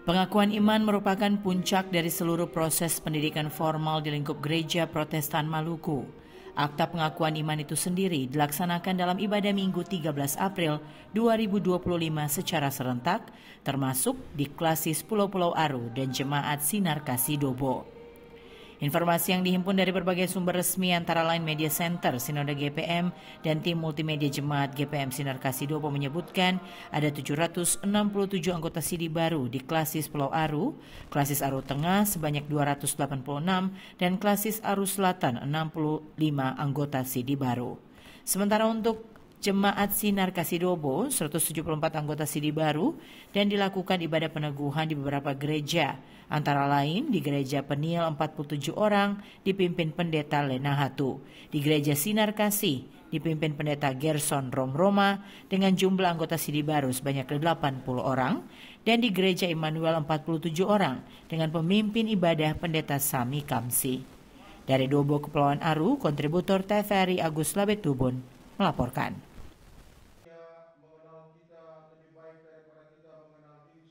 Pengakuan iman merupakan puncak dari seluruh proses pendidikan formal di lingkup Gereja Protestan Maluku. Akta pengakuan iman itu sendiri dilaksanakan dalam ibadah Minggu 13 April 2025 secara serentak, termasuk di Klasis Pulau-Pulau Aru dan Jemaat Sinar Kasih Dobo. Informasi yang dihimpun dari berbagai sumber resmi antara lain Media Center, Sinode GPM, dan tim multimedia Jemaat GPM Sinar Kasih Dobo menyebutkan ada 767 anggota SIDI baru di Klasis Pulau Aru, Klasis Aru Tengah sebanyak 286, dan Klasis Aru Selatan 65 anggota SIDI baru. Sementara untuk Jemaat Sinar Kasih Dobo, 174 anggota SIDI baru dan dilakukan ibadah peneguhan di beberapa gereja. Antara lain di Gereja Penil 47 orang dipimpin Pendeta Lena Hatu. Di Gereja Sinar Kasih dipimpin Pendeta Gerson Roma dengan jumlah anggota SIDI baru sebanyak 80 orang. Dan di Gereja Immanuel 47 orang dengan pemimpin ibadah Pendeta Sami Kamsi. Dari Dobo Kepulauan Aru, kontributor TVRI Agus Labet Tubun melaporkan.